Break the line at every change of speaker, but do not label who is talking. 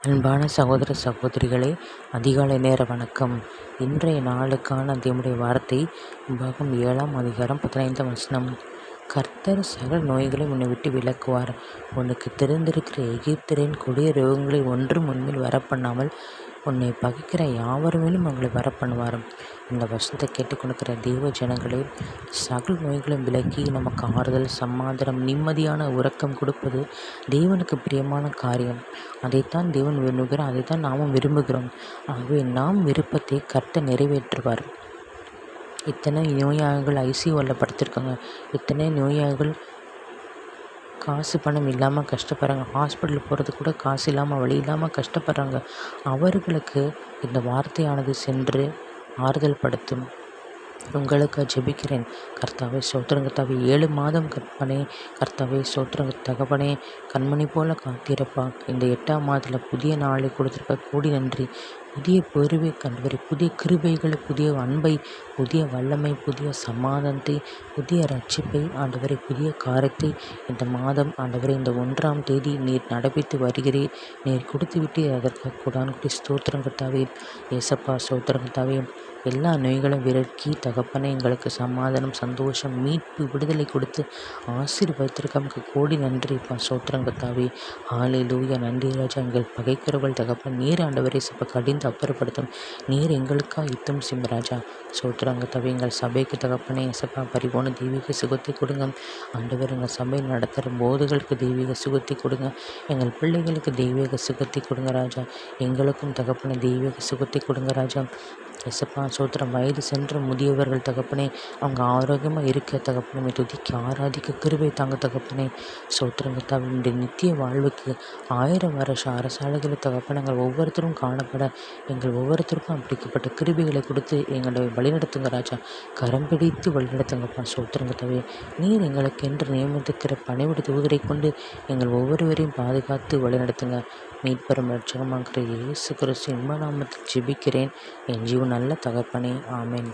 அன்பான சகோதர சகோதரிகளே, அதிகாலை நேர வணக்கம். இன்றைய நாளுக்கான தேவனுடைய வார்த்தை பாகம் 7 அதிகாரம் 15 கர்த்தர் சகல நோய்களையும் உன்னை விட்டு விலக்குவார். உனக்கு தெரிந்திருக்கிற எகிப்தியரின் கொடிய ரோகங்களை ஒன்றும் உன்மேல் வரப்பண்ணாமல் உன்னை பகைக்கிற யாவர் மேலும் உங்களை வரப்பண்ணுவார். இந்த வசனத்தை கேட்டுக்கொண்டிருக்கிற தெய்வ ஜனங்களே, சகல நோய்களும் விலக்கி நமக்கு ஆறுதல், சமாதானம், நிம்மதியான உறக்கம் கொடுப்பது தேவனுக்கு பிரியமான காரியம். அதைத்தான் தேவன் விரும்புகிறார், அதைத்தான் நாமும் விரும்புகிறோம். ஆகவே நாம் விருப்பத்தை கர்த்தர் நிறைவேற்றுவார். இத்தனை நோயாளிகள் ஐசியூவில் படுத்திருக்காங்க. இத்தனை நோயாளிகள் காசு பணம் இல்லாமல் கஷ்டப்படுறாங்க. ஹாஸ்பிட்டல் போகிறதுக்கு கூட காசு இல்லாமல் வழி இல்லாமல் கஷ்டப்படுறாங்க. அவர்களுக்கு இந்த வார்த்தையானது சென்று ஆறுதல் படுத்தும். உங்களுக்கு ஜெபிக்கிறேன். கர்த்தாவே ஸ்தோத்திரம். கர்த்தாவே 7 மாதம் கற்பனே, கர்த்தாவே ஸ்தோத்திரம். தகப்பனே, கண்மணி போல காத்திருப்பா. இந்த 8ஆம் மாதத்தில் புதிய நாளை கொடுத்திருக்க கூடி நன்றி. புதிய பொறுவை கண்டவரை, புதிய கிருபைகளை, புதிய அன்பை, புதிய வல்லமை, புதிய சமாதானத்தை, புதிய ரட்சிப்பை ஆண்டவரை, புதிய காரியத்தை இந்த மாதம் ஆண்டவரை இந்த 1ஆம் தேதி நீர் நடப்பித்து வருகிறீர். நீர் கொடுத்து விட்டு அதற்கு கூடான்குடி ஸ்தோத்திரம் கர்த்தாவே. ஏசப்பா ஸ்தோத்திரம் கர்த்தாவே. எல்லா நோய்களும் விலக்கி தகப்பனே எங்களுக்கு சமாதானம், சந்தோஷம், மீட்பு, விடுதலை கொடுத்து ஆசீர்வதித்திருக்க கோடி நன்றிப்பா. ஸ்தோத்திரம் கர்த்தாவே. ஹல்லேலூயா. நன்றி ராஜா. எங்கள் பகைக்கிறவர்கள் தகப்பன் நீர் ஆண்டவரை கடிந்து அப்புறப்படுத்தும். நீர் எங்களுக்காக யுத்தம் செய்யும் ராஜா. ஸ்தோத்திரம் கர்த்தாவே. எங்கள் சபைக்கு தகப்பனே இயேசப்பா பரிபூர்ண தெய்வீக சுகத்தை கொடுங்க ஆண்டவர். எங்கள் சபையில் நடத்துகிற போதுகளுக்கு தெய்வீக சுகத்தை கொடுங்க. எங்கள் பிள்ளைகளுக்கு தெய்வீக சுகத்தை கொடுங்க ராஜா. எங்களுக்கும் தகப்பனே தெய்வீக சுகத்தை கொடுங்க ராஜா. இயேசப்பா ஸ்தோத்திரம். வயது சென்ற முதியவர்கள் தகப்பனே, அவங்க ஆரோக்கியமாக இருக்க தகப்பனே, துதிக்க ஆராதிக்க கிருபை தாங்க தகப்பனே. ஸ்தோத்திரம் கர்த்தாவே. இந்த நித்திய வாழ்வுக்கு 1000 வருஷ அரசாலைகளை தகப்பனே எங்கள் ஒவ்வொருத்தரும் காணப்பட எங்கள் ஒவ்வொருத்தருக்கும் அப்படிப்பட்ட கிருபைகளை கொடுத்து எங்களை வழிநடத்துங்க ராஜா. கரம் பிடித்து வழிநடத்துங்கப்பா. ஸ்தோத்திரம் கர்த்தாவே. நீர் எங்களுக்கு என்று நியமித்திருக்கிற பணிவிட தூதரை கொண்டு எங்கள் ஒவ்வொருவரையும் பாதுகாத்து வழிநடத்துங்க. மீட்பெரும் இரட்சகமாகிற இயேசு கிறிஸ்து இன்ப நாமத்தில் ஜெபிக்கிறேன் என் ஜீவன் நல்ல தகப்பனே. ஆமென்.